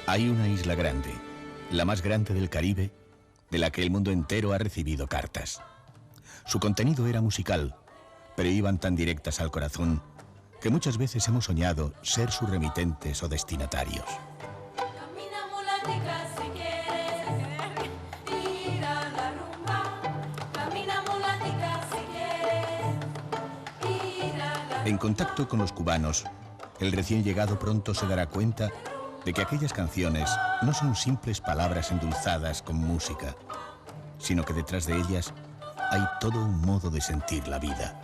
Hay una isla grande, la más grande del Caribe, de la que el mundo entero ha recibido cartas. Su contenido era musical, pero iban tan directas al corazón que muchas veces hemos soñado ser sus remitentes o destinatarios. En contacto con los cubanos, el recién llegado pronto se dará cuenta de que aquellas canciones no son simples palabras endulzadas con música, sino que detrás de ellas hay todo un modo de sentir la vida.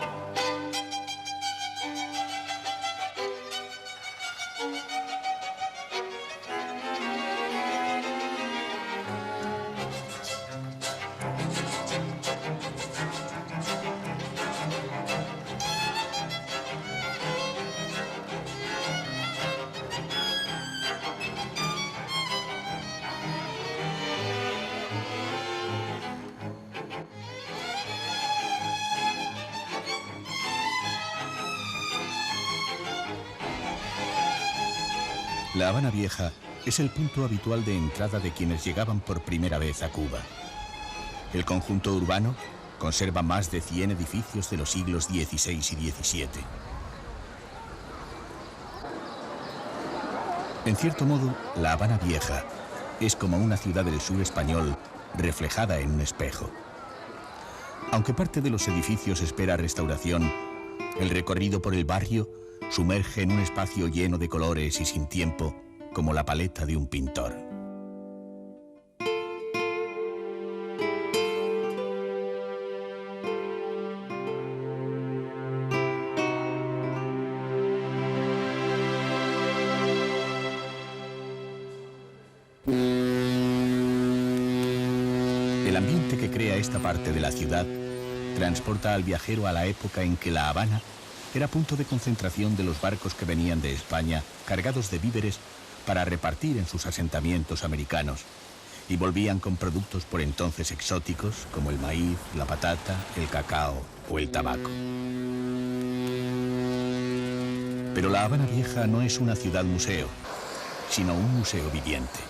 La Habana Vieja es el punto habitual de entrada de quienes llegaban por primera vez a Cuba. El conjunto urbano conserva más de 100 edificios de los siglos XVI y XVII. En cierto modo, la Habana Vieja es como una ciudad del sur español reflejada en un espejo. Aunque parte de los edificios espera restauración, el recorrido por el barrio sumerge en un espacio lleno de colores y sin tiempo, como la paleta de un pintor. El ambiente que crea esta parte de la ciudad transporta al viajero a la época en que La Habana era punto de concentración de los barcos que venían de España cargados de víveres para repartir en sus asentamientos americanos y volvían con productos por entonces exóticos como el maíz, la patata, el cacao o el tabaco. Pero La Habana Vieja no es una ciudad museo, sino un museo viviente.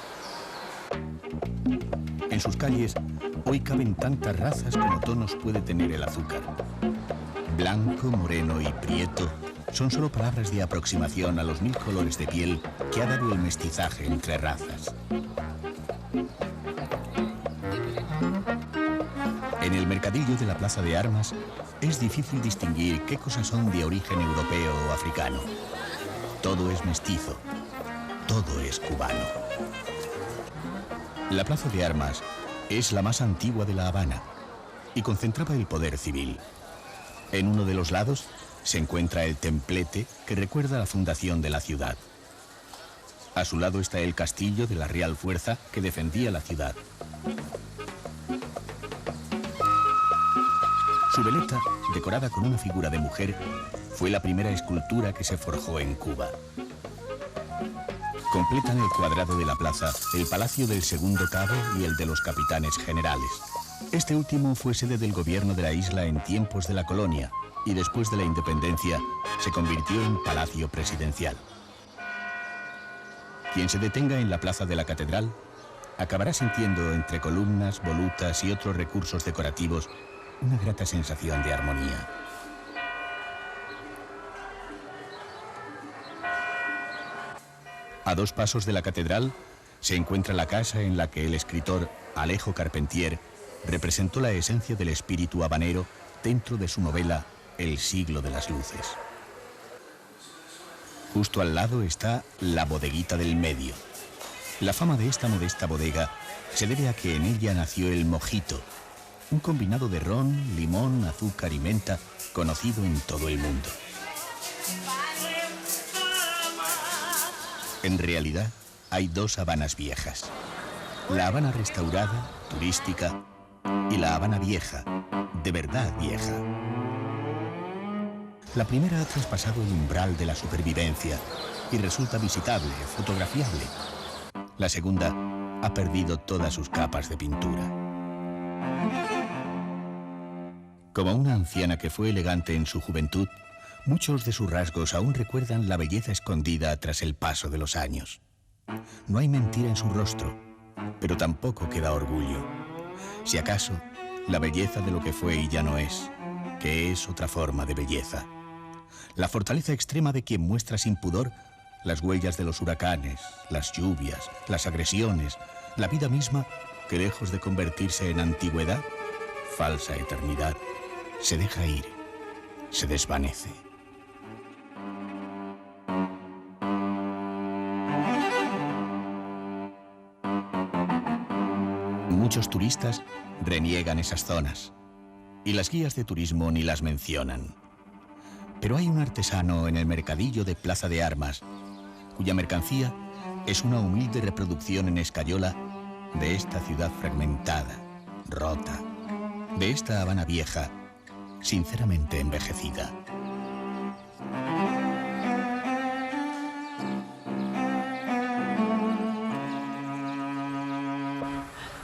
En sus calles hoy caben tantas razas como tonos puede tener el azúcar. Blanco, moreno y prieto son solo palabras de aproximación a los 1000 colores de piel que ha dado el mestizaje entre razas. En el mercadillo de la Plaza de Armas es difícil distinguir qué cosas son de origen europeo o africano. Todo es mestizo, todo es cubano. La Plaza de Armas es la más antigua de La Habana y concentraba el poder civil. En uno de los lados se encuentra el templete que recuerda la fundación de la ciudad. A su lado está el castillo de la Real Fuerza que defendía la ciudad. Su veleta, decorada con una figura de mujer, fue la primera escultura que se forjó en Cuba. Completan el cuadrado de la plaza el Palacio del Segundo Cabo y el de los Capitanes Generales. Este último fue sede del gobierno de la isla en tiempos de la colonia y después de la independencia se convirtió en palacio presidencial. Quien se detenga en la plaza de la Catedral acabará sintiendo entre columnas, volutas y otros recursos decorativos una grata sensación de armonía. A 2 pasos de la catedral se encuentra la casa en la que el escritor Alejo Carpentier representó la esencia del espíritu habanero dentro de su novela El siglo de las luces. Justo al lado está la bodeguita del medio. La fama de esta modesta bodega se debe a que en ella nació el mojito, un combinado de ron, limón, azúcar y menta conocido en todo el mundo. En realidad, hay 2 Habanas viejas. La Habana restaurada, turística, y la Habana vieja, de verdad vieja. La primera ha traspasado el umbral de la supervivencia y resulta visitable, fotografiable. La segunda ha perdido todas sus capas de pintura. Como una anciana que fue elegante en su juventud, muchos de sus rasgos aún recuerdan la belleza escondida tras el paso de los años. No hay mentira en su rostro, pero tampoco queda orgullo. Si acaso, la belleza de lo que fue y ya no es, que es otra forma de belleza. La fortaleza extrema de quien muestra sin pudor las huellas de los huracanes, las lluvias, las agresiones, la vida misma que lejos de convertirse en antigüedad, falsa eternidad, se deja ir, se desvanece. Muchos turistas reniegan esas zonas y las guías de turismo ni las mencionan. Pero hay un artesano en el mercadillo de Plaza de Armas cuya mercancía es una humilde reproducción en escayola de esta ciudad fragmentada, rota, de esta Habana vieja, sinceramente envejecida.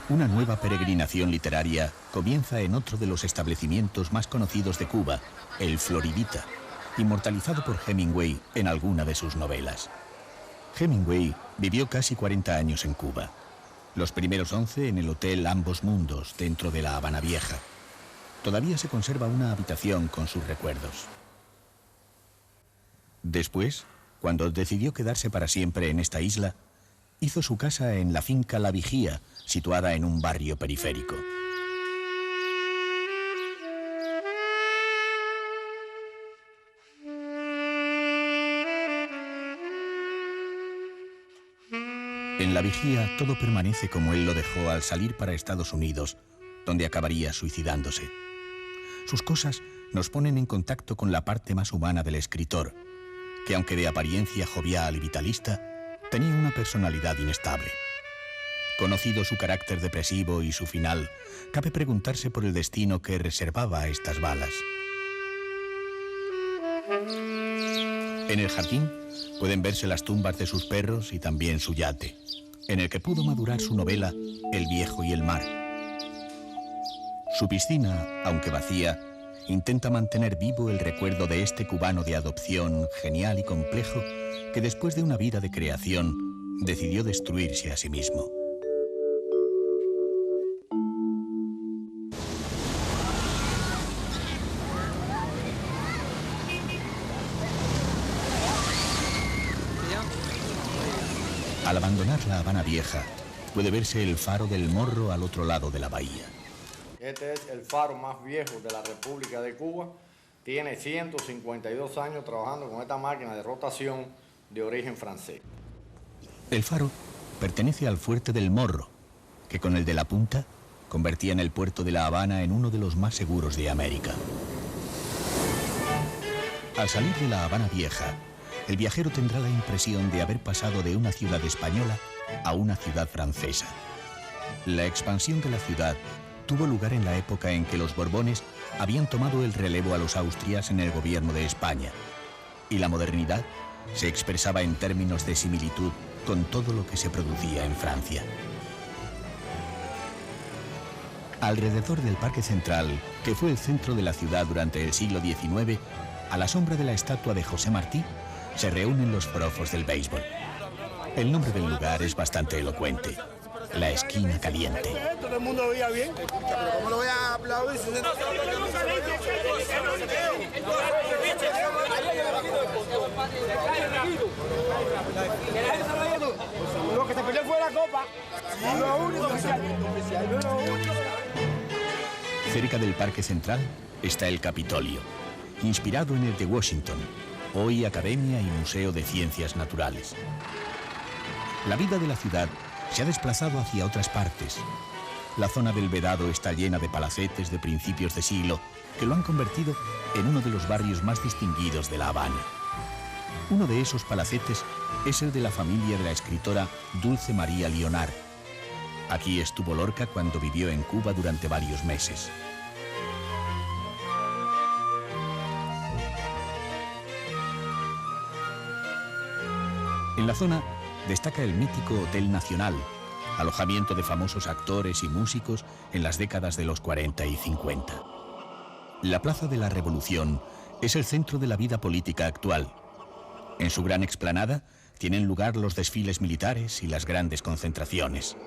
Una nueva peregrinación literaria comienza en otro de los establecimientos más conocidos de Cuba, el Floridita, inmortalizado por Hemingway en alguna de sus novelas. Hemingway vivió casi 40 años en Cuba. Los primeros 11 en el Hotel Ambos Mundos, dentro de la Habana Vieja. Todavía se conserva una habitación con sus recuerdos. Después, cuando decidió quedarse para siempre en esta isla, hizo su casa en la finca La Vigía, situada en un barrio periférico. En La Vigía todo permanece como él lo dejó al salir para Estados Unidos, donde acabaría suicidándose. Sus cosas nos ponen en contacto con la parte más humana del escritor, que aunque de apariencia jovial y vitalista, tenía una personalidad inestable. Conocido su carácter depresivo y su final, cabe preguntarse por el destino que reservaba a estas balas. En el jardín pueden verse las tumbas de sus perros y también su yate, en el que pudo madurar su novela El viejo y el mar. Su piscina, aunque vacía, intenta mantener vivo el recuerdo de este cubano de adopción genial y complejo que después de una vida de creación decidió destruirse a sí mismo. Al abandonar la Habana Vieja, puede verse el faro del Morro al otro lado de la bahía. Este es el faro más viejo de la República de Cuba. Tiene 152 años trabajando con esta máquina de rotación de origen francés. El faro pertenece al fuerte del Morro, que con el de la Punta convertían el puerto de La Habana en uno de los más seguros de América. Al salir de la Habana Vieja, el viajero tendrá la impresión de haber pasado de una ciudad española a una ciudad francesa. La expansión de la ciudad tuvo lugar en la época en que los Borbones habían tomado el relevo a los Austrias en el gobierno de España, y la modernidad se expresaba en términos de similitud con todo lo que se producía en Francia. Alrededor del Parque Central, que fue el centro de la ciudad durante el siglo XIX, a la sombra de la estatua de José Martí, se reúnen los forofos del béisbol. El nombre del lugar es bastante elocuente: la esquina caliente. Todo el mundo lo veía bien. Pero ¿cómo lo voy a aplaudir? Lo que se perdió fue la copa. Lo único oficial. Cerca del Parque Central está el Capitolio, inspirado en el de Washington, hoy Academia y Museo de Ciencias Naturales. La vida de la ciudad se ha desplazado hacia otras partes. La zona del Vedado está llena de palacetes de principios de siglo que lo han convertido en uno de los barrios más distinguidos de La Habana. Uno de esos palacetes es el de la familia de la escritora Dulce María Lionar. Aquí estuvo Lorca cuando vivió en Cuba durante varios meses. En la zona destaca el mítico Hotel Nacional, alojamiento de famosos actores y músicos en las décadas de los 40 y 50. La Plaza de la Revolución es el centro de la vida política actual. En su gran explanada tienen lugar los desfiles militares y las grandes concentraciones.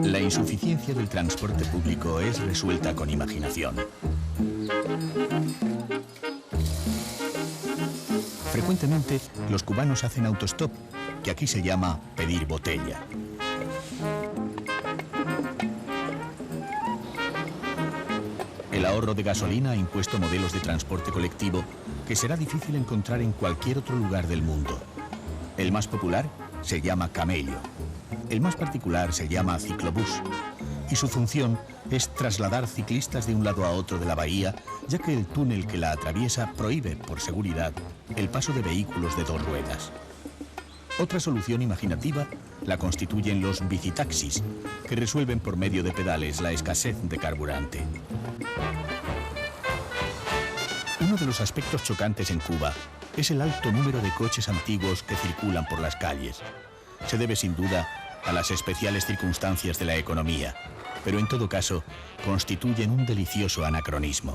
La insuficiencia del transporte público es resuelta con imaginación. Frecuentemente, los cubanos hacen autostop, que aquí se llama pedir botella. El ahorro de gasolina ha impuesto modelos de transporte colectivo que será difícil encontrar en cualquier otro lugar del mundo. El más popular se llama camello. El más particular se llama ciclobús, y su función es trasladar ciclistas de un lado a otro de la bahía, ya que el túnel que la atraviesa prohíbe, por seguridad, el paso de vehículos de dos ruedas. Otra solución imaginativa la constituyen los bicitaxis, que resuelven por medio de pedales la escasez de carburante. Uno de los aspectos chocantes en Cuba es el alto número de coches antiguos que circulan por las calles. Se debe sin duda a las especiales circunstancias de la economía, pero en todo caso constituyen un delicioso anacronismo.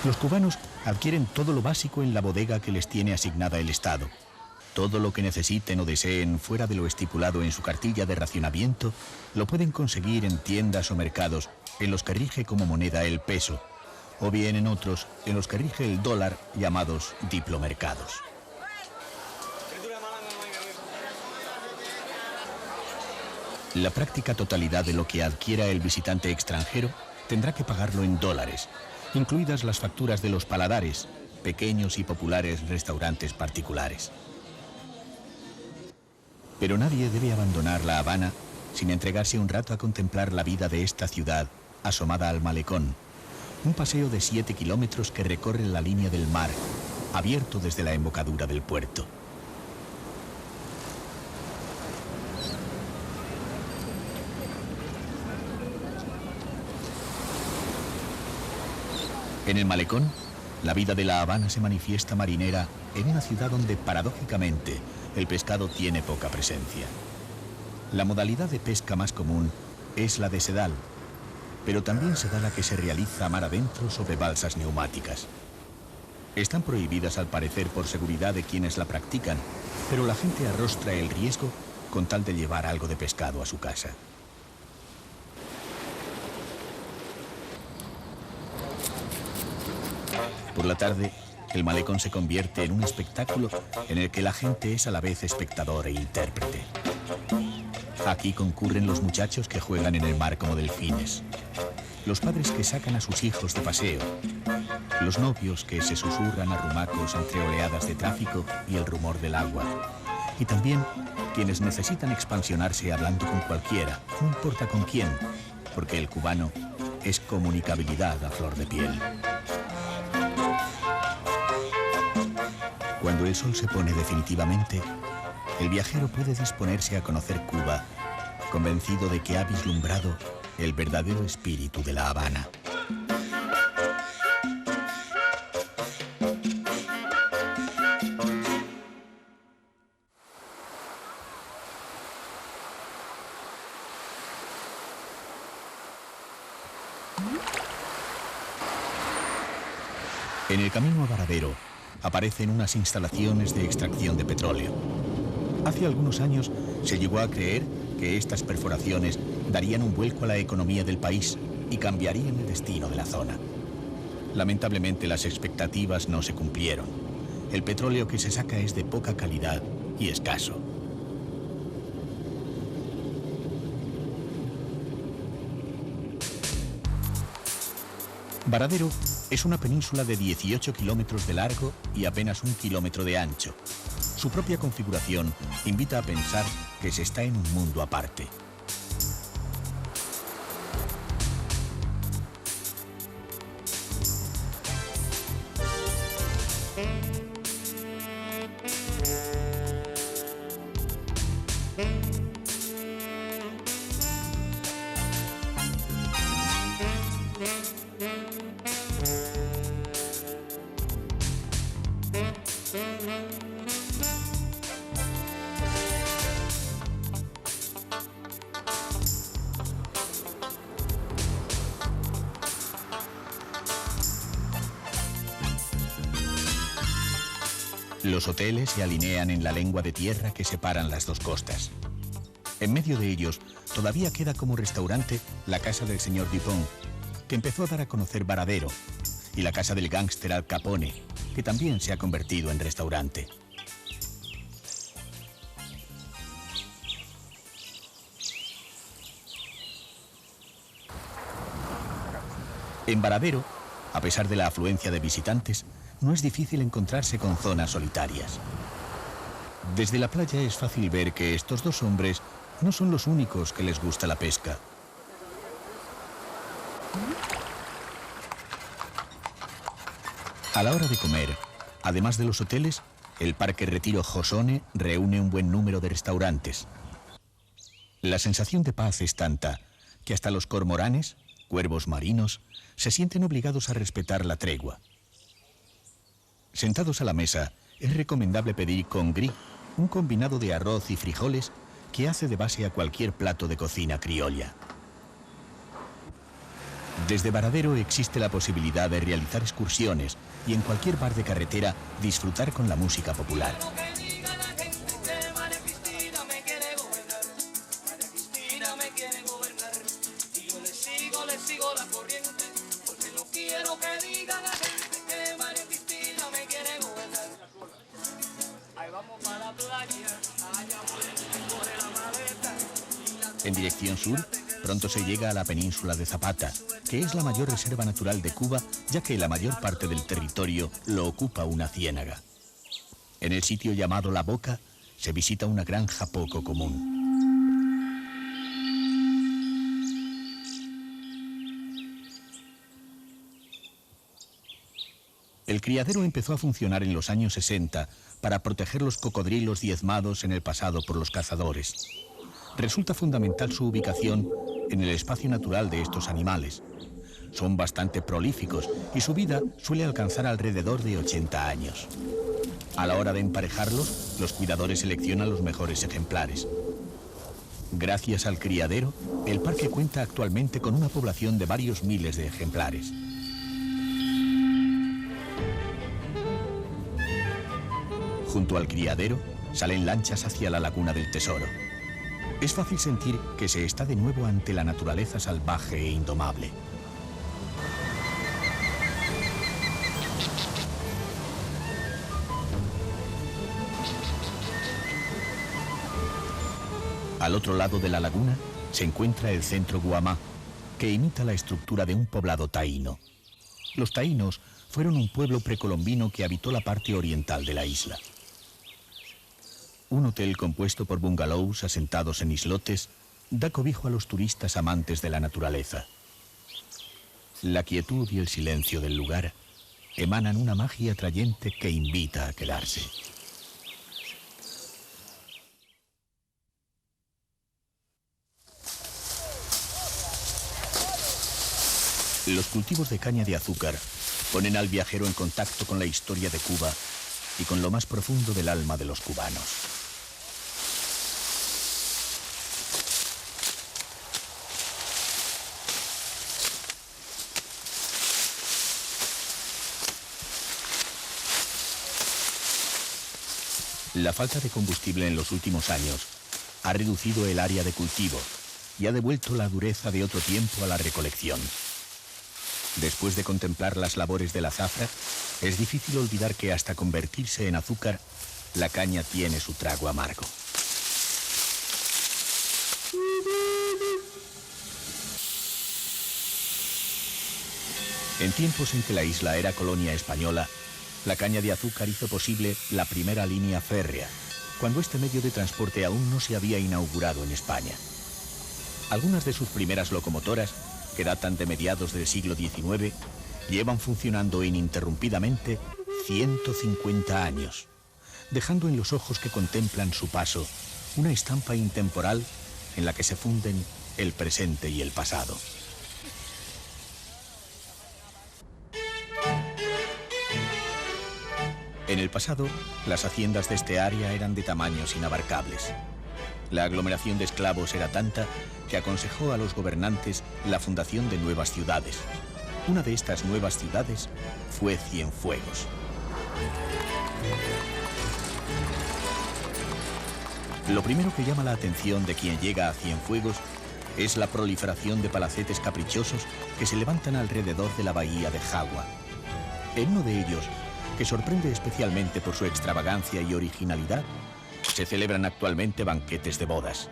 Los cubanos adquieren todo lo básico en la bodega que les tiene asignada el Estado. Todo lo que necesiten o deseen fuera de lo estipulado en su cartilla de racionamiento lo pueden conseguir en tiendas o mercados en los que rige como moneda el peso, o bien en otros en los que rige el dólar, llamados diplomercados. La práctica totalidad de lo que adquiera el visitante extranjero tendrá que pagarlo en dólares, incluidas las facturas de los paladares, pequeños y populares restaurantes particulares. Pero nadie debe abandonar La Habana sin entregarse un rato a contemplar la vida de esta ciudad asomada al malecón, un paseo de 7 kilómetros que recorre la línea del mar, abierto desde la embocadura del puerto. En el malecón, la vida de La Habana se manifiesta marinera en una ciudad donde, paradójicamente, el pescado tiene poca presencia. La modalidad de pesca más común es la de sedal, pero también se da la que se realiza mar adentro sobre balsas neumáticas. Están prohibidas al parecer por seguridad de quienes la practican, pero la gente arrostra el riesgo con tal de llevar algo de pescado a su casa. Por la tarde, el malecón se convierte en un espectáculo en el que la gente es a la vez espectador e intérprete. Aquí concurren los muchachos que juegan en el mar como delfines, los padres que sacan a sus hijos de paseo, los novios que se susurran arrumacos entre oleadas de tráfico y el rumor del agua, y también quienes necesitan expansionarse hablando con cualquiera, no importa con quién, porque el cubano es comunicabilidad a flor de piel. Cuando el sol se pone definitivamente, el viajero puede disponerse a conocer Cuba, convencido de que ha vislumbrado el verdadero espíritu de La Habana. En el camino a Varadero aparecen unas instalaciones de extracción de petróleo. Hace algunos años se llegó a creer que estas perforaciones darían un vuelco a la economía del país y cambiarían el destino de la zona. Lamentablemente las expectativas no se cumplieron. El petróleo que se saca es de poca calidad y escaso. Varadero es una península de 18 kilómetros de largo y apenas 1 kilómetro de ancho. Su propia configuración invita a pensar que se está en un mundo aparte. Los hoteles se alinean en la lengua de tierra que separan las dos costas. En medio de ellos, todavía queda como restaurante la casa del señor Dupont, que empezó a dar a conocer Varadero, y la casa del gángster Al Capone, que también se ha convertido en restaurante. En Varadero, a pesar de la afluencia de visitantes, no es difícil encontrarse con zonas solitarias. Desde la playa es fácil ver que estos dos hombres no son los únicos que les gusta la pesca. A la hora de comer, además de los hoteles, el Parque Retiro Josone reúne un buen número de restaurantes. La sensación de paz es tanta que hasta los cormoranes, cuervos marinos, se sienten obligados a respetar la tregua. Sentados a la mesa, es recomendable pedir congri, un combinado de arroz y frijoles que hace de base a cualquier plato de cocina criolla. Desde Varadero existe la posibilidad de realizar excursiones y en cualquier bar de carretera disfrutar con la música popular. En dirección sur, pronto se llega a la península de Zapata, que es la mayor reserva natural de Cuba, ya que la mayor parte del territorio lo ocupa una ciénaga. En el sitio llamado La Boca, se visita una granja poco común. El criadero empezó a funcionar en los años 60 para proteger los cocodrilos diezmados en el pasado por los cazadores. Resulta fundamental su ubicación en el espacio natural de estos animales. Son bastante prolíficos y su vida suele alcanzar alrededor de 80 años. A la hora de emparejarlos, los cuidadores seleccionan los mejores ejemplares. Gracias al criadero, el parque cuenta actualmente con una población de varios miles de ejemplares. Junto al criadero, salen lanchas hacia la Laguna del Tesoro. Es fácil sentir que se está de nuevo ante la naturaleza salvaje e indomable. Al otro lado de la laguna se encuentra el centro Guamá, que imita la estructura de un poblado taíno. Los taínos fueron un pueblo precolombino que habitó la parte oriental de la isla. Un hotel compuesto por bungalows asentados en islotes da cobijo a los turistas amantes de la naturaleza. La quietud y el silencio del lugar emanan una magia atrayente que invita a quedarse. Los cultivos de caña de azúcar ponen al viajero en contacto con la historia de Cuba y con lo más profundo del alma de los cubanos. La falta de combustible en los últimos años ha reducido el área de cultivo y ha devuelto la dureza de otro tiempo a la recolección. Después de contemplar las labores de la zafra, es difícil olvidar que hasta convertirse en azúcar, la caña tiene su trago amargo. En tiempos en que la isla era colonia española, la caña de azúcar hizo posible la primera línea férrea, cuando este medio de transporte aún no se había inaugurado en España. Algunas de sus primeras locomotoras, que datan de mediados del siglo XIX, llevan funcionando ininterrumpidamente 150 años, dejando en los ojos que contemplan su paso una estampa intemporal en la que se funden el presente y el pasado. En el pasado, las haciendas de este área eran de tamaños inabarcables. La aglomeración de esclavos era tanta que aconsejó a los gobernantes la fundación de nuevas ciudades. Una de estas nuevas ciudades fue Cienfuegos. Lo primero que llama la atención de quien llega a Cienfuegos es la proliferación de palacetes caprichosos que se levantan alrededor de la bahía de Jagua. En uno de ellos, que sorprende especialmente por su extravagancia y originalidad, se celebran actualmente banquetes de bodas.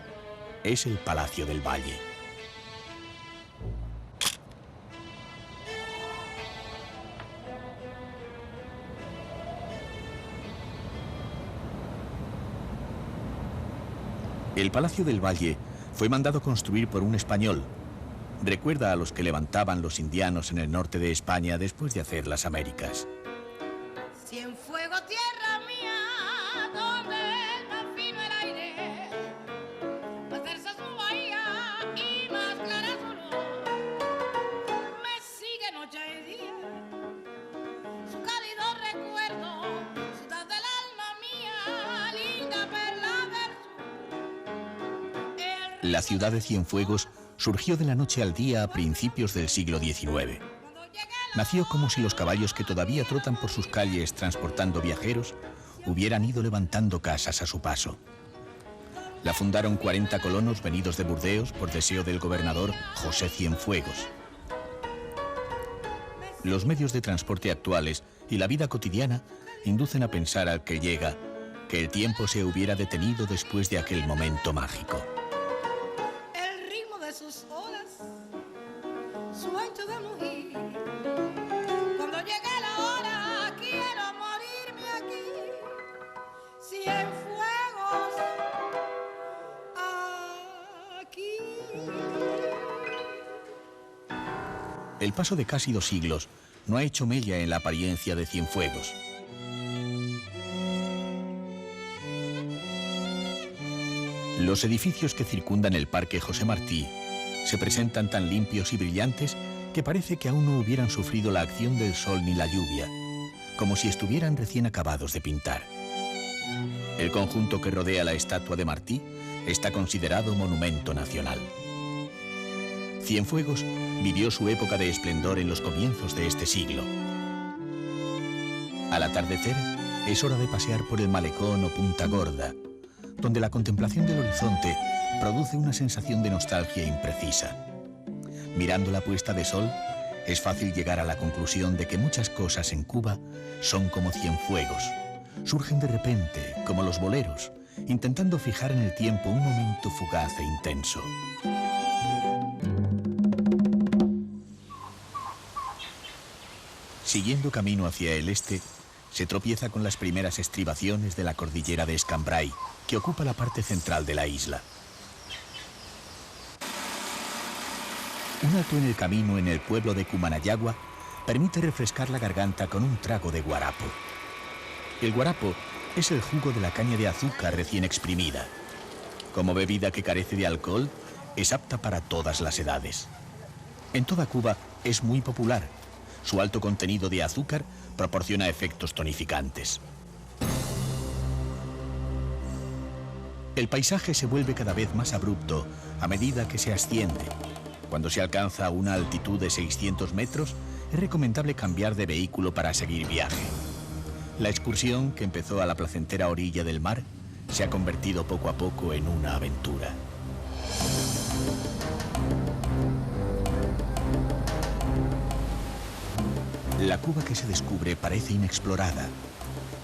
Es el Palacio del Valle. El Palacio del Valle fue mandado construir por un español. Recuerda a los que levantaban los indianos en el norte de España después de hacer las Américas. Cienfuegos, tierra mía, donde el más fino el aire, más tersa su bahía y más clara su luz, me sigue noche y día, su cálido recuerdo, ciudad del alma mía, linda perla del sur. La ciudad de Cienfuegos surgió de la noche al día a principios del siglo XIX. Nació como si los caballos que todavía trotan por sus calles transportando viajeros hubieran ido levantando casas a su paso. La fundaron 40 colonos venidos de Burdeos por deseo del gobernador José Cienfuegos. Los medios de transporte actuales y la vida cotidiana inducen a pensar al que llega que el tiempo se hubiera detenido después de aquel momento mágico. El ritmo de sus olas, su ancho de mujer. Cuando llegue la hora, quiero morirme aquí. Cienfuegos, aquí. El paso de casi 2 siglos no ha hecho mella en la apariencia de Cienfuegos. Los edificios que circundan el Parque José Martí se presentan tan limpios y brillantes que parece que aún no hubieran sufrido la acción del sol ni la lluvia, como si estuvieran recién acabados de pintar. El conjunto que rodea la estatua de Martí está considerado monumento nacional. Cienfuegos vivió su época de esplendor en los comienzos de este siglo. Al atardecer, es hora de pasear por el malecón o Punta Gorda, donde la contemplación del horizonte produce una sensación de nostalgia imprecisa. Mirando la puesta de sol, es fácil llegar a la conclusión de que muchas cosas en Cuba son como Cienfuegos. Surgen de repente, como los boleros, intentando fijar en el tiempo un momento fugaz e intenso. Siguiendo camino hacia el este, se tropieza con las primeras estribaciones de la cordillera de Escambray, que ocupa la parte central de la isla. Un alto en el camino en el pueblo de Cumanayagua permite refrescar la garganta con un trago de guarapo. El guarapo es el jugo de la caña de azúcar recién exprimida. Como bebida que carece de alcohol, es apta para todas las edades. En toda Cuba es muy popular. Su alto contenido de azúcar proporciona efectos tonificantes. El paisaje se vuelve cada vez más abrupto a medida que se asciende. Cuando se alcanza una altitud de 600 metros, es recomendable cambiar de vehículo para seguir viaje. La excursión, que empezó a la placentera orilla del mar, se ha convertido poco a poco en una aventura. La Cuba que se descubre parece inexplorada.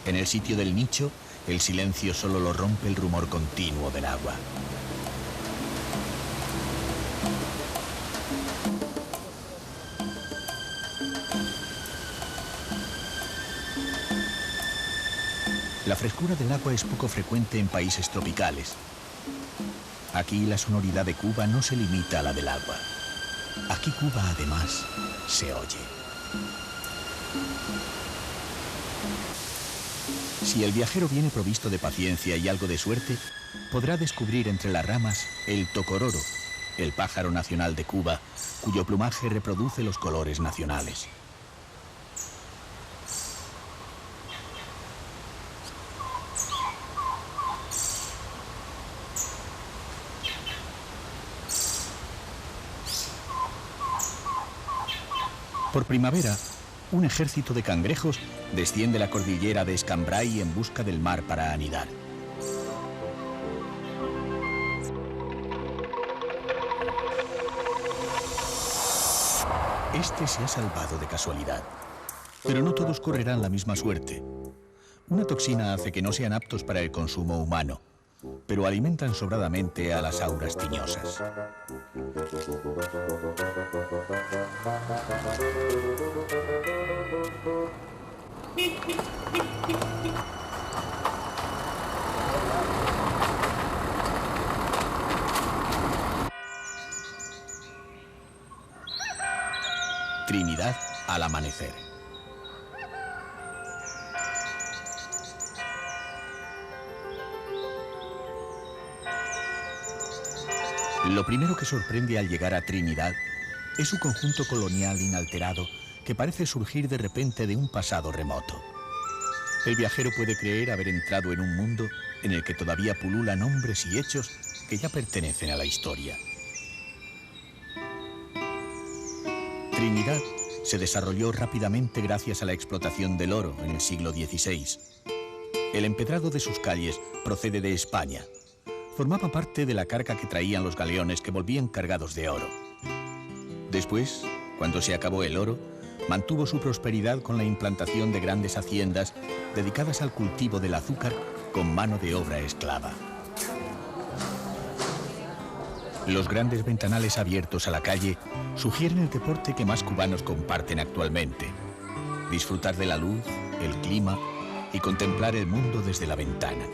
En el sitio del nicho, el silencio solo lo rompe el rumor continuo del agua. La frescura del agua es poco frecuente en países tropicales. Aquí la sonoridad de Cuba no se limita a la del agua. Aquí Cuba, además, se oye. Si el viajero viene provisto de paciencia y algo de suerte, podrá descubrir entre las ramas el tocororo, el pájaro nacional de Cuba, cuyo plumaje reproduce los colores nacionales. Por primavera, un ejército de cangrejos desciende la cordillera de Escambray en busca del mar para anidar. Este se ha salvado de casualidad, pero no todos correrán la misma suerte. Una toxina hace que no sean aptos para el consumo humano, pero alimentan sobradamente a las auras tiñosas. Trinidad al amanecer. Lo primero que sorprende al llegar a Trinidad es su conjunto colonial inalterado que parece surgir de repente de un pasado remoto. El viajero puede creer haber entrado en un mundo en el que todavía pululan nombres y hechos que ya pertenecen a la historia. Trinidad se desarrolló rápidamente gracias a la explotación del oro en el siglo XVI. El empedrado de sus calles procede de España. Formaba parte de la carga que traían los galeones que volvían cargados de oro. Después, cuando se acabó el oro, mantuvo su prosperidad con la implantación de grandes haciendas dedicadas al cultivo del azúcar con mano de obra esclava. Los grandes ventanales abiertos a la calle sugieren el deporte que más cubanos comparten actualmente: disfrutar de la luz, el clima y contemplar el mundo desde la ventana.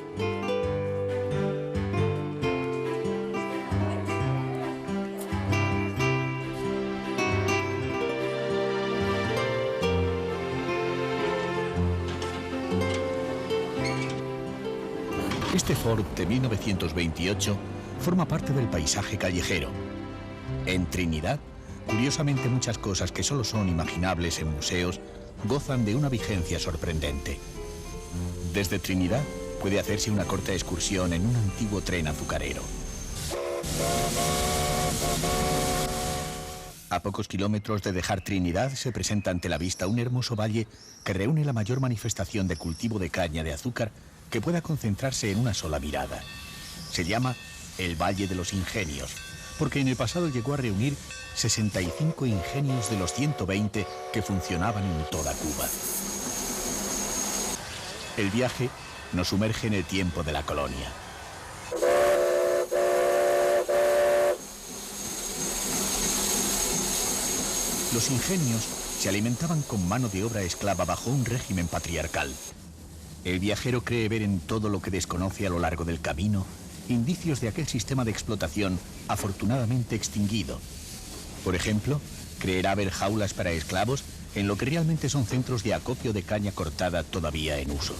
Este Ford de 1928 forma parte del paisaje callejero. En Trinidad, curiosamente, muchas cosas que solo son imaginables en museos gozan de una vigencia sorprendente. Desde Trinidad puede hacerse una corta excursión en un antiguo tren azucarero. A pocos kilómetros de dejar Trinidad se presenta ante la vista un hermoso valle que reúne la mayor manifestación de cultivo de caña de azúcar que pueda concentrarse en una sola mirada. Se llama el Valle de los Ingenios, porque en el pasado llegó a reunir 65 ingenios de los 120 que funcionaban en toda Cuba. El viaje nos sumerge en el tiempo de la colonia. Los ingenios se alimentaban con mano de obra esclava bajo un régimen patriarcal. El viajero cree ver en todo lo que desconoce a lo largo del camino indicios de aquel sistema de explotación afortunadamente extinguido. Por ejemplo, creerá ver jaulas para esclavos en lo que realmente son centros de acopio de caña cortada todavía en uso.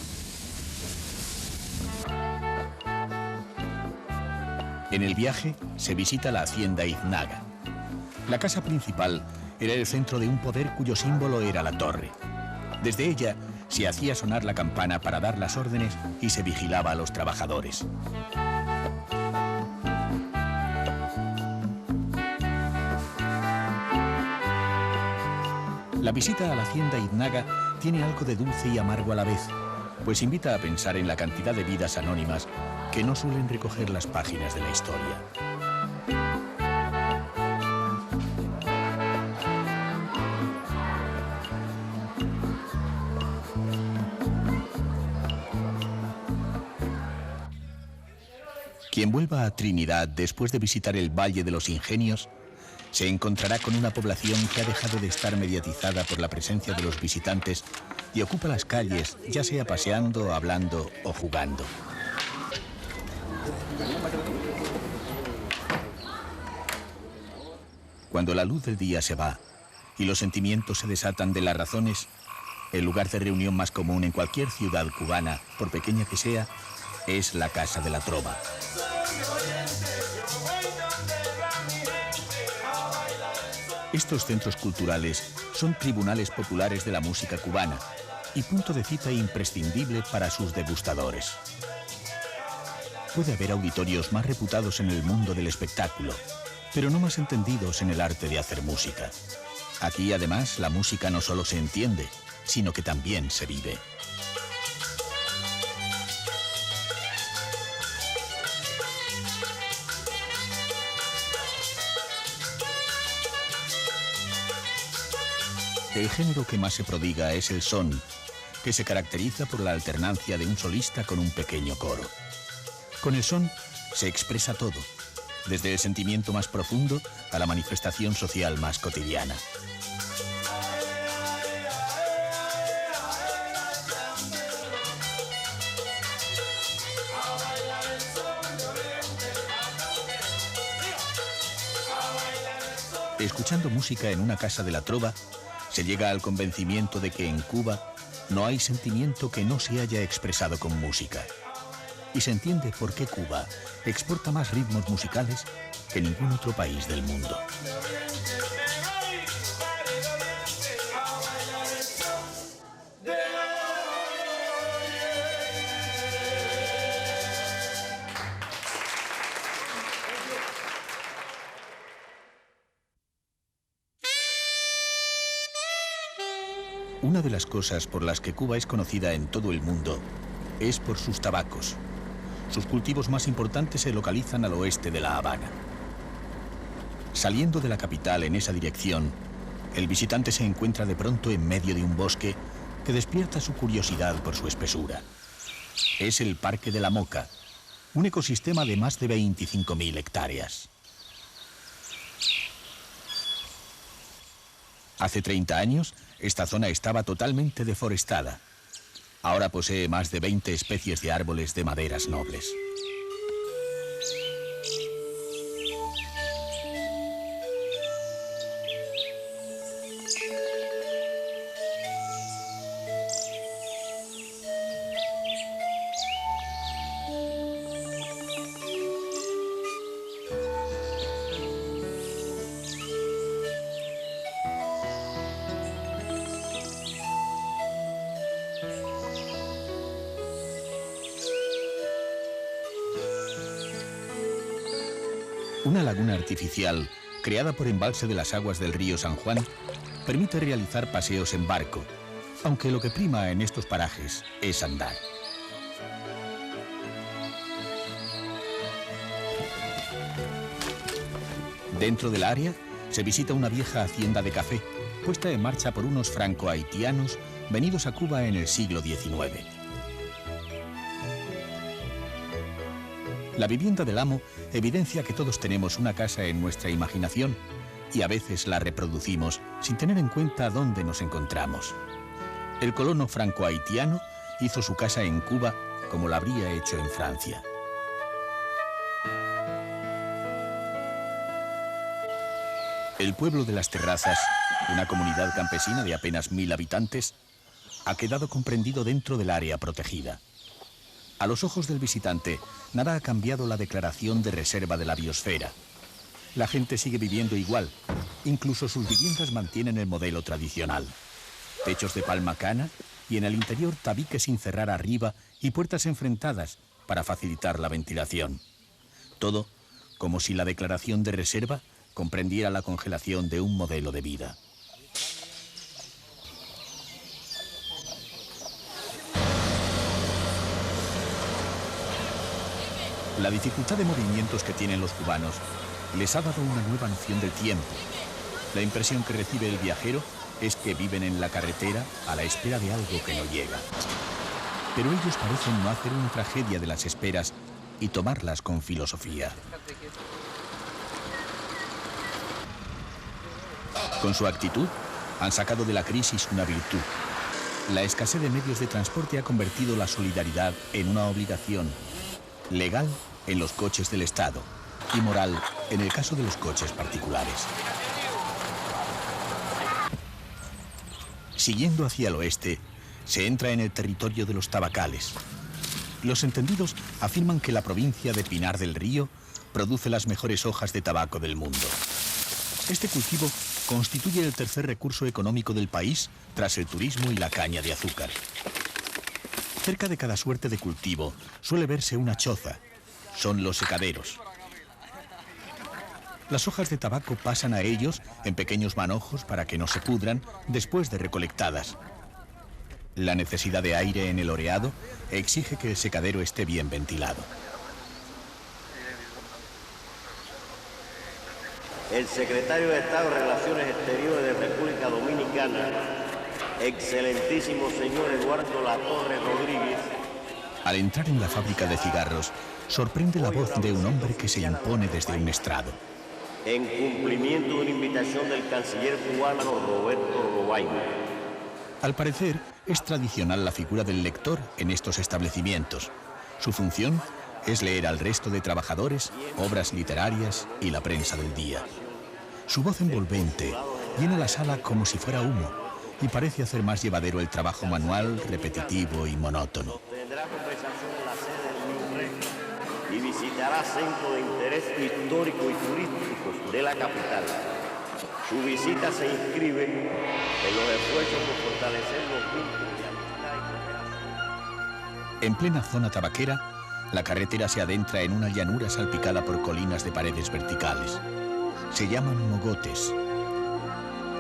En el viaje se visita la hacienda Iznaga. La casa principal era el centro de un poder cuyo símbolo era la torre. Desde ella se hacía sonar la campana para dar las órdenes y se vigilaba a los trabajadores. La visita a la hacienda Iznaga tiene algo de dulce y amargo a la vez, pues invita a pensar en la cantidad de vidas anónimas que no suelen recoger las páginas de la historia. Quien vuelva a Trinidad después de visitar el Valle de los Ingenios se encontrará con una población que ha dejado de estar mediatizada por la presencia de los visitantes y ocupa las calles, ya sea paseando, hablando o jugando. Cuando la luz del día se va y los sentimientos se desatan de las razones, El lugar de reunión más común en cualquier ciudad cubana, por pequeña que sea, es la Casa de la Trova. Estos centros culturales son tribunales populares de la música cubana y punto de cita imprescindible para sus degustadores. Puede haber auditorios más reputados en el mundo del espectáculo, pero no más entendidos en el arte de hacer música. Aquí, además, la música no solo se entiende, sino que también se vive. El género que más se prodiga es el son, que se caracteriza por la alternancia de un solista con un pequeño coro. Con el son se expresa todo, desde el sentimiento más profundo a la manifestación social más cotidiana. Escuchando música en una casa de la trova, se llega al convencimiento de que en Cuba no hay sentimiento que no se haya expresado con música. Y se entiende por qué Cuba exporta más ritmos musicales que ningún otro país del mundo. Una de las cosas por las que Cuba es conocida en todo el mundo es por sus tabacos. Sus cultivos más importantes se localizan al oeste de La Habana. Saliendo de la capital en esa dirección, el visitante se encuentra de pronto en medio de un bosque que despierta su curiosidad por su espesura. Es el Parque de la Moca, un ecosistema de más de 25.000 hectáreas. Hace 30 años, esta zona estaba totalmente deforestada. Ahora posee más de 20 especies de árboles de maderas nobles. Una laguna artificial, creada por embalse de las aguas del río San Juan, permite realizar paseos en barco, aunque lo que prima en estos parajes es andar. Dentro del área se visita una vieja hacienda de café, puesta en marcha por unos franco-haitianos venidos a Cuba en el siglo XIX. La vivienda del amo evidencia que todos tenemos una casa en nuestra imaginación y a veces la reproducimos sin tener en cuenta dónde nos encontramos. El colono franco-haitiano hizo su casa en Cuba como la habría hecho en Francia. El pueblo de Las Terrazas, una comunidad campesina de apenas 1000 habitantes, ha quedado comprendido dentro del área protegida. A los ojos del visitante, nada ha cambiado la declaración de reserva de la biosfera. La gente sigue viviendo igual, incluso sus viviendas mantienen el modelo tradicional. Techos de palma cana y en el interior tabiques sin cerrar arriba y puertas enfrentadas para facilitar la ventilación. Todo como si la declaración de reserva comprendiera la congelación de un modelo de vida. La dificultad de movimientos que tienen los cubanos les ha dado una nueva noción del tiempo. La impresión que recibe el viajero es que viven en la carretera a la espera de algo que no llega. Pero ellos parecen no hacer una tragedia de las esperas y tomarlas con filosofía. Con su actitud, han sacado de la crisis una virtud. La escasez de medios de transporte ha convertido la solidaridad en una obligación, legal en los coches del Estado y moral en el caso de los coches particulares. Siguiendo hacia el oeste, se entra en el territorio de los tabacales. Los entendidos afirman que la provincia de Pinar del Río produce las mejores hojas de tabaco del mundo. Este cultivo constituye el tercer recurso económico del país tras el turismo y la caña de azúcar. Cerca de cada suerte de cultivo suele verse una choza. Son los secaderos. Las hojas de tabaco pasan a ellos en pequeños manojos para que no se pudran después de recolectadas. La necesidad de aire en el oreado exige que el secadero esté bien ventilado. El secretario de Estado de Relaciones Exteriores de República Dominicana, excelentísimo señor Eduardo Latorre Rodríguez. Al entrar en la fábrica de cigarros, sorprende la voz de un hombre que se impone desde un estrado. En cumplimiento de una invitación del canciller cubano Roberto Robaina. Al parecer, es tradicional la figura del lector en estos establecimientos. Su función es leer al resto de trabajadores, obras literarias y la prensa del día. Su voz envolvente llena la sala como si fuera humo y parece hacer más llevadero el trabajo manual, repetitivo y monótono. Tendrá conversación en la sede del New Record y visitará centros de interés histórico y turísticos de la capital. Su visita se inscribe en los esfuerzos por fortalecer los vínculos de amistad y cooperación. En plena zona tabaquera, la carretera se adentra en una llanura salpicada por colinas de paredes verticales. Se llaman mogotes.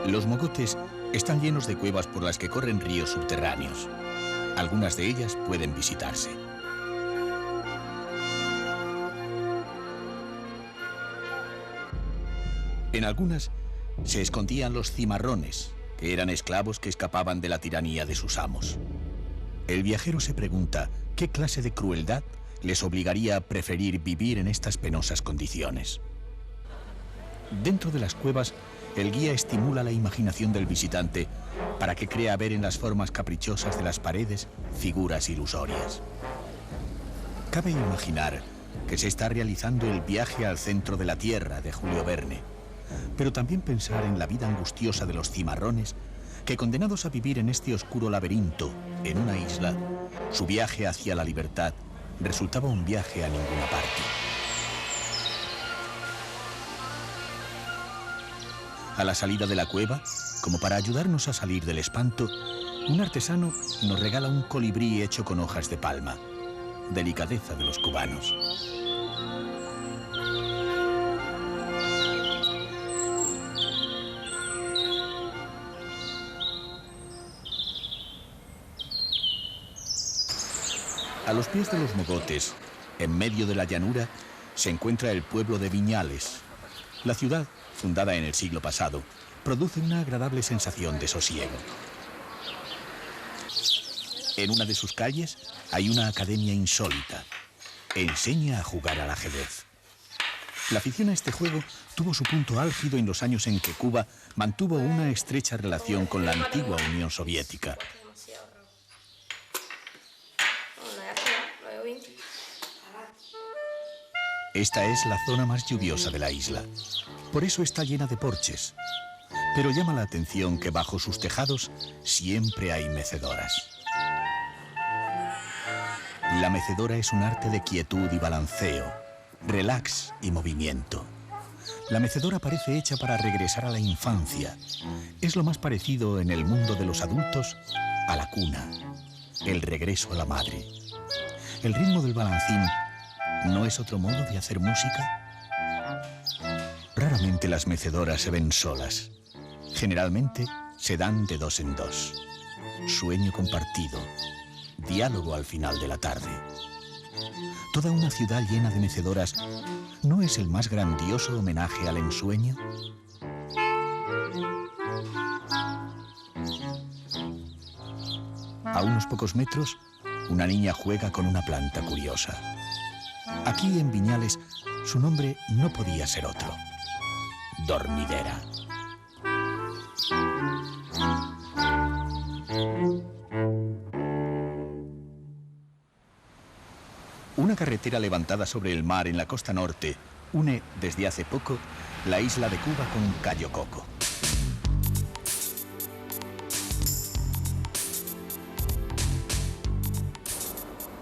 Los mogotes están llenos de cuevas por las que corren ríos subterráneos. Algunas de ellas pueden visitarse. En algunas se escondían los cimarrones, que eran esclavos que escapaban de la tiranía de sus amos. El viajero se pregunta qué clase de crueldad les obligaría a preferir vivir en estas penosas condiciones. Dentro de las cuevas, el guía estimula la imaginación del visitante para que crea ver en las formas caprichosas de las paredes figuras ilusorias. Cabe imaginar que se está realizando el viaje al centro de la Tierra de Julio Verne, pero también pensar en la vida angustiosa de los cimarrones que, condenados a vivir en este oscuro laberinto, en una isla, su viaje hacia la libertad resultaba un viaje a ninguna parte. A la salida de la cueva, como para ayudarnos a salir del espanto, un artesano nos regala un colibrí hecho con hojas de palma, delicadeza de los cubanos. A los pies de los mogotes, en medio de la llanura, se encuentra el pueblo de Viñales. La ciudad, fundada en el siglo pasado, produce una agradable sensación de sosiego. En una de sus calles hay una academia insólita. Enseña a jugar al ajedrez. La afición a este juego tuvo su punto álgido en los años en que Cuba mantuvo una estrecha relación con la antigua Unión Soviética. Esta es la zona más lluviosa de la isla. Por eso está llena de porches. Pero llama la atención que bajo sus tejados siempre hay mecedoras. La mecedora es un arte de quietud y balanceo, relax y movimiento. La mecedora parece hecha para regresar a la infancia. Es lo más parecido en el mundo de los adultos a la cuna, el regreso a la madre. El ritmo del balancín ¿no es otro modo de hacer música? Raramente las mecedoras se ven solas. Generalmente se dan de dos en dos. Sueño compartido. Diálogo al final de la tarde. Toda una ciudad llena de mecedoras, ¿no es el más grandioso homenaje al ensueño? A unos pocos metros, una niña juega con una planta curiosa. Aquí en Viñales, su nombre no podía ser otro: Dormidera. Una carretera levantada sobre el mar en la costa norte une desde hace poco la isla de Cuba con Cayo Coco.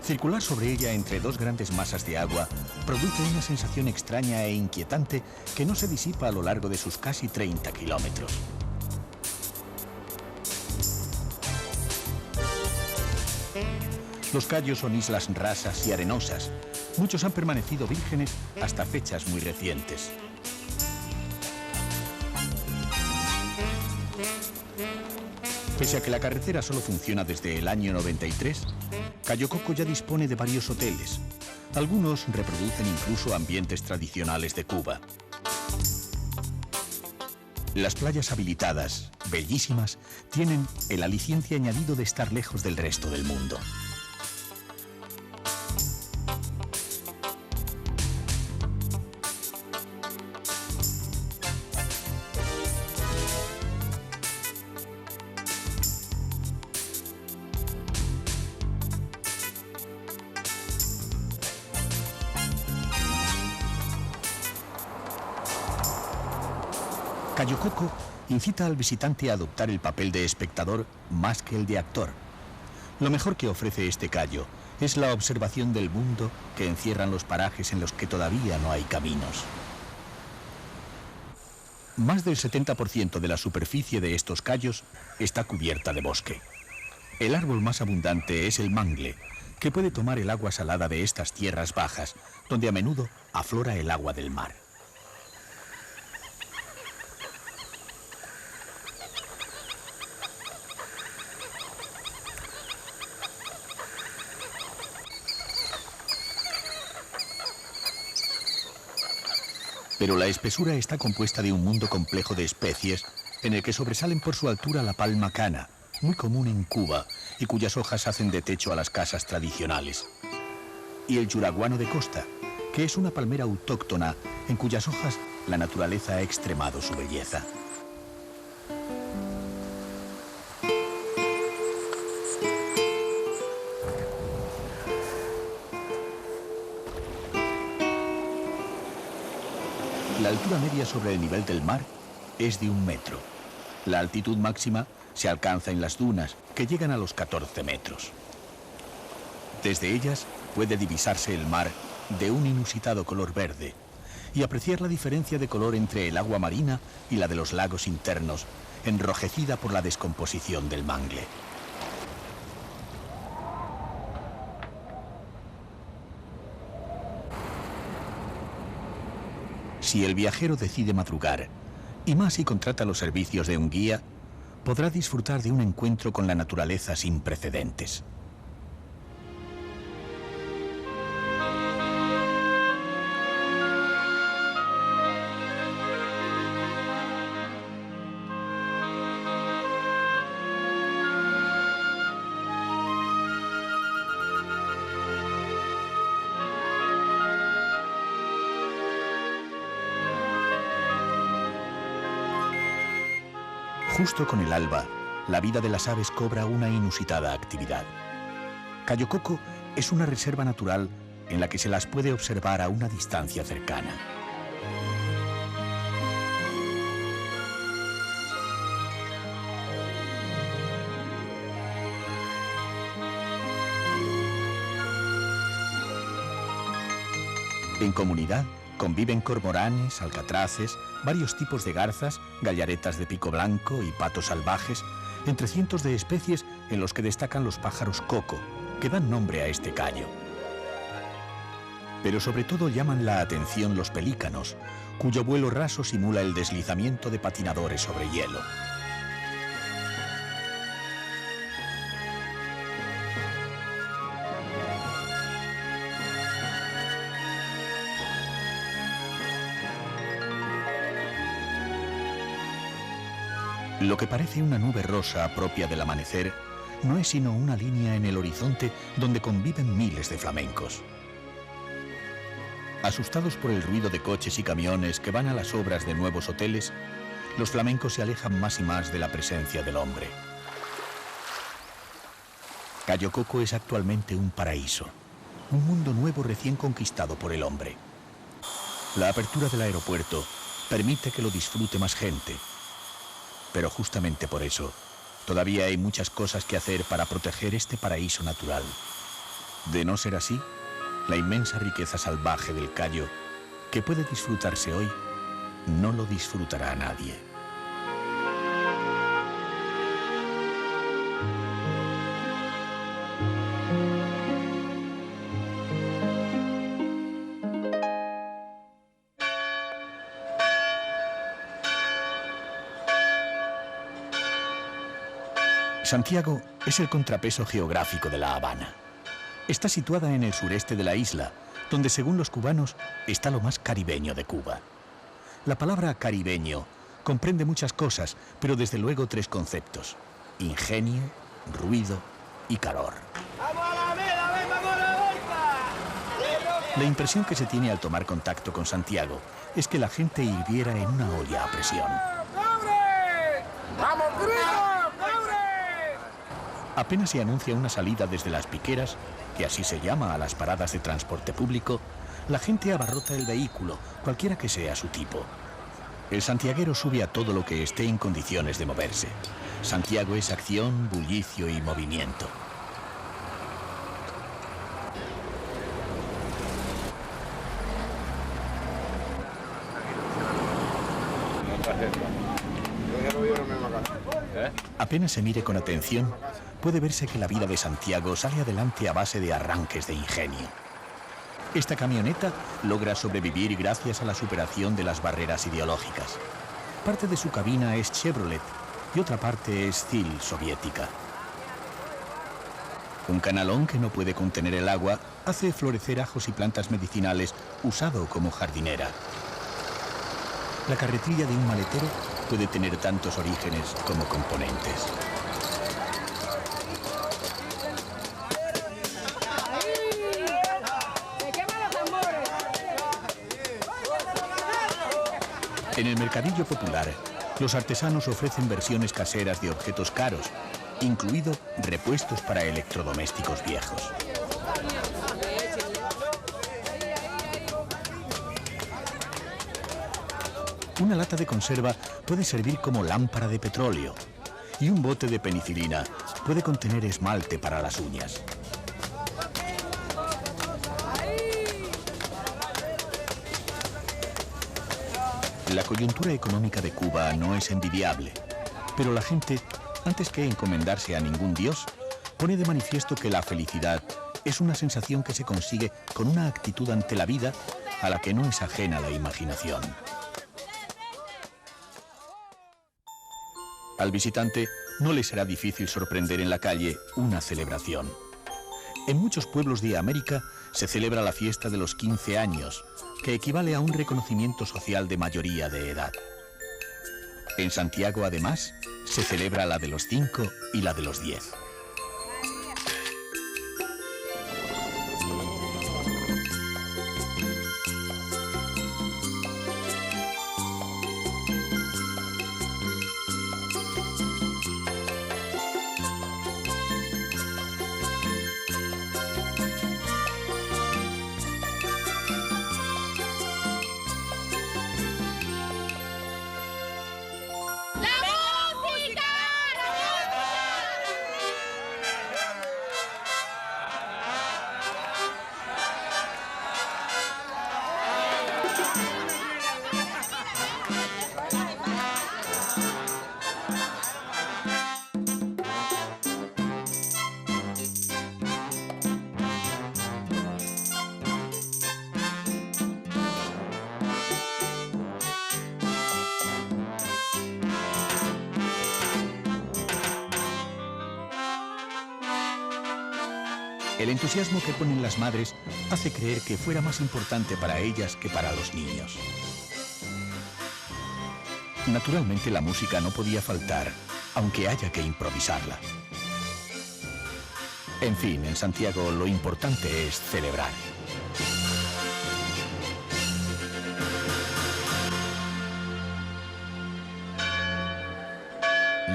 Circular sobre ella entre dos grandes masas de agua produce una sensación extraña e inquietante que no se disipa a lo largo de sus casi 30 kilómetros. Los cayos son islas rasas y arenosas. Muchos han permanecido vírgenes hasta fechas muy recientes. Pese a que la carretera solo funciona desde el año 93, Cayo Coco ya dispone de varios hoteles. Algunos reproducen incluso ambientes tradicionales de Cuba. Las playas habilitadas, bellísimas, tienen el aliciente añadido de estar lejos del resto del mundo. Cayo Coco incita al visitante a adoptar el papel de espectador más que el de actor. Lo mejor que ofrece este cayo es la observación del mundo que encierran los parajes en los que todavía no hay caminos. Más del 70% de la superficie de estos cayos está cubierta de bosque. El árbol más abundante es el mangle, que puede tomar el agua salada de estas tierras bajas, donde a menudo aflora el agua del mar. Pero la espesura está compuesta de un mundo complejo de especies en el que sobresalen por su altura la palma cana, muy común en Cuba y cuyas hojas hacen de techo a las casas tradicionales. Y el yuraguano de costa, que es una palmera autóctona en cuyas hojas la naturaleza ha extremado su belleza. La altura media sobre el nivel del mar es de 1 metro. La altitud máxima se alcanza en las dunas, que llegan a los 14 metros. Desde ellas puede divisarse el mar de un inusitado color verde y apreciar la diferencia de color entre el agua marina y la de los lagos internos, enrojecida por la descomposición del mangle. Si el viajero decide madrugar, y más si contrata los servicios de un guía, podrá disfrutar de un encuentro con la naturaleza sin precedentes. Justo con el alba, la vida de las aves cobra una inusitada actividad. Cayo Coco es una reserva natural en la que se las puede observar a una distancia cercana. En comunidad conviven cormoranes, alcatraces, varios tipos de garzas, gallaretas de pico blanco y patos salvajes, entre cientos de especies en los que destacan los pájaros coco, que dan nombre a este cayo. Pero sobre todo llaman la atención los pelícanos, cuyo vuelo raso simula el deslizamiento de patinadores sobre hielo. Lo que parece una nube rosa propia del amanecer no es sino una línea en el horizonte donde conviven miles de flamencos. Asustados por el ruido de coches y camiones que van a las obras de nuevos hoteles, los flamencos se alejan más y más de la presencia del hombre. Cayo Coco es actualmente un paraíso, un mundo nuevo recién conquistado por el hombre. La apertura del aeropuerto permite que lo disfrute más gente. Pero justamente por eso, todavía hay muchas cosas que hacer para proteger este paraíso natural. De no ser así, la inmensa riqueza salvaje del Cayo, que puede disfrutarse hoy, no lo disfrutará nadie. Santiago es el contrapeso geográfico de La Habana. Está situada en el sureste de la isla, donde según los cubanos está lo más caribeño de Cuba. La palabra caribeño comprende muchas cosas, pero desde luego tres conceptos: ingenio, ruido y calor. La impresión que se tiene al tomar contacto con Santiago es que la gente hirviera en una olla a presión. ¡Vamos, Apenas se anuncia una salida desde las piqueras, que así se llama a las paradas de transporte público, la gente abarrota el vehículo, cualquiera que sea su tipo. El santiaguero sube a todo lo que esté en condiciones de moverse. Santiago es acción, bullicio y movimiento. Apenas se mire con atención, puede verse que la vida de Santiago sale adelante a base de arranques de ingenio. Esta camioneta logra sobrevivir gracias a la superación de las barreras ideológicas. Parte de su cabina es Chevrolet y otra parte es STIHL soviética. Un canalón que no puede contener el agua hace florecer ajos y plantas medicinales usado como jardinera. La carretilla de un maletero puede tener tantos orígenes como componentes. En el mercadillo popular, los artesanos ofrecen versiones caseras de objetos caros, incluido repuestos para electrodomésticos viejos. Una lata de conserva puede servir como lámpara de petróleo y un bote de penicilina puede contener esmalte para las uñas. La coyuntura económica de Cuba no es envidiable, pero la gente, antes que encomendarse a ningún dios, pone de manifiesto que la felicidad es una sensación que se consigue con una actitud ante la vida a la que no es ajena la imaginación. Al visitante no le será difícil sorprender en la calle una celebración. En muchos pueblos de América se celebra la fiesta de los 15 años, que equivale a un reconocimiento social de mayoría de edad. En Santiago, además, se celebra la de los 5 y la de los 10. El entusiasmo que ponen las madres hace creer que fuera más importante para ellas que para los niños. Naturalmente la música no podía faltar, aunque haya que improvisarla. En fin, en Santiago lo importante es celebrar.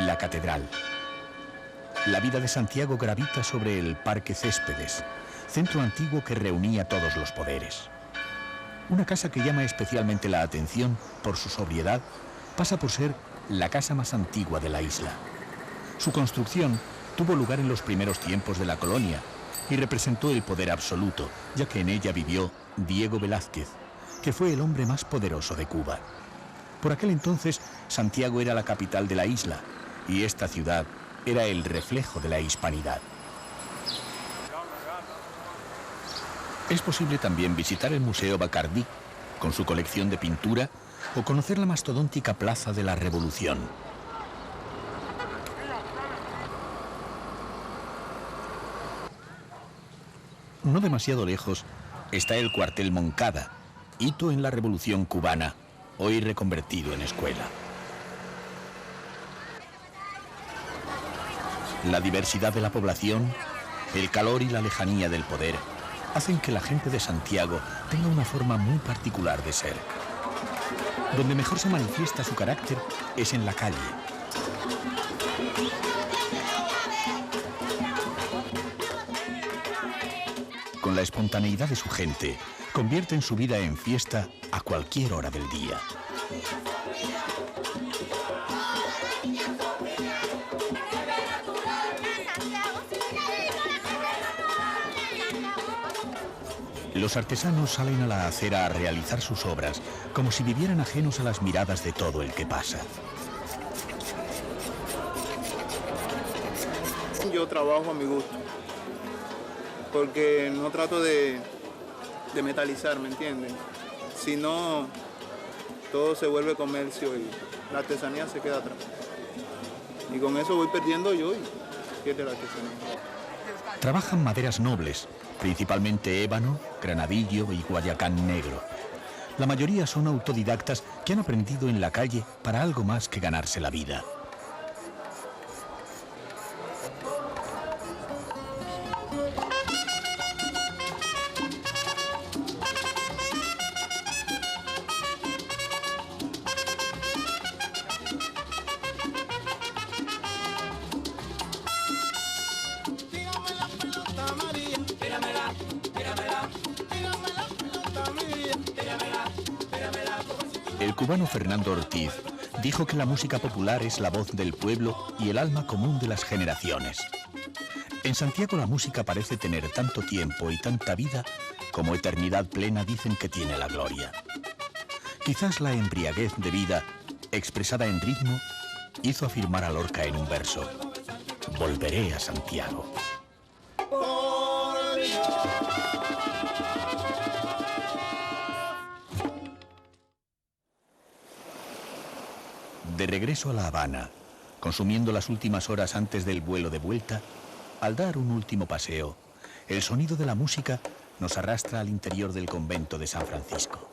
La catedral. La vida de Santiago gravita sobre el Parque Céspedes, centro antiguo que reunía todos los poderes. Una casa que llama especialmente la atención por su sobriedad pasa por ser la casa más antigua de la isla. Su construcción tuvo lugar en los primeros tiempos de la colonia y representó el poder absoluto, ya que en ella vivió Diego Velázquez, que fue el hombre más poderoso de Cuba. Por aquel entonces, Santiago era la capital de la isla, y esta ciudad era el reflejo de la hispanidad. Es posible también visitar el Museo Bacardí, con su colección de pintura, o conocer la mastodóntica Plaza de la Revolución. No demasiado lejos está el cuartel Moncada, hito en la Revolución cubana, hoy reconvertido en escuela. La diversidad de la población, el calor y la lejanía del poder hacen que la gente de Santiago tenga una forma muy particular de ser. Donde mejor se manifiesta su carácter es en la calle. Con la espontaneidad de su gente, convierten su vida en fiesta a cualquier hora del día. Los artesanos salen a la acera a realizar sus obras, como si vivieran ajenos a las miradas de todo el que pasa. Yo trabajo a mi gusto, porque no trato de metalizar, ¿me entienden? Si no, todo se vuelve comercio y la artesanía se queda atrás. Y con eso voy perdiendo yo y pierde la artesanía. Trabajan maderas nobles, principalmente ébano, granadillo y guayacán negro. La mayoría son autodidactas que han aprendido en la calle para algo más que ganarse la vida. El cubano Fernando Ortiz dijo que la música popular es la voz del pueblo y el alma común de las generaciones. En Santiago la música parece tener tanto tiempo y tanta vida como eternidad plena dicen que tiene la gloria. Quizás la embriaguez de vida, expresada en ritmo, hizo afirmar a Lorca en un verso: volveré a Santiago. De regreso a La Habana, consumiendo las últimas horas antes del vuelo de vuelta, al dar un último paseo, el sonido de la música nos arrastra al interior del convento de San Francisco.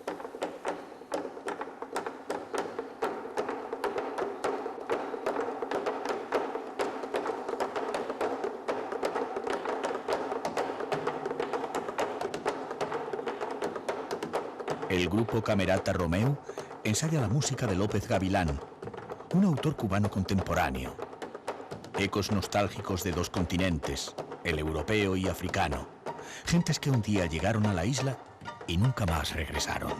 El grupo Camerata Romeu ensaya la música de López Gavilán, un autor cubano contemporáneo. Ecos nostálgicos de dos continentes, el europeo y africano. Gentes que un día llegaron a la isla y nunca más regresaron.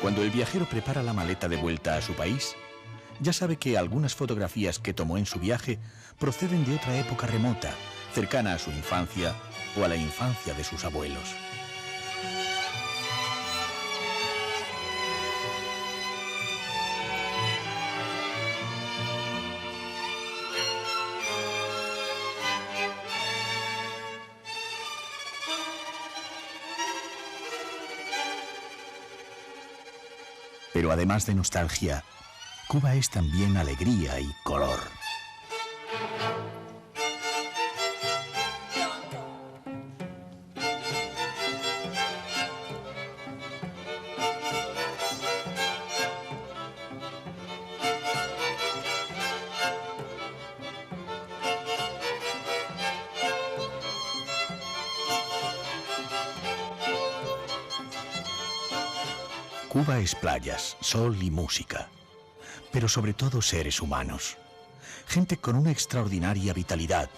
Cuando el viajero prepara la maleta de vuelta a su país, ya sabe que algunas fotografías que tomó en su viaje proceden de otra época remota, cercana a su infancia o a la infancia de sus abuelos. Pero además de nostalgia, Cuba es también alegría y color. Cuba es playas, sol y música, pero sobre todo seres humanos. Gente con una extraordinaria vitalidad.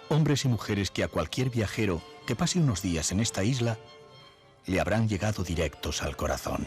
Hombres y mujeres que a cualquier viajero que pase unos días en esta isla le habrán llegado directos al corazón.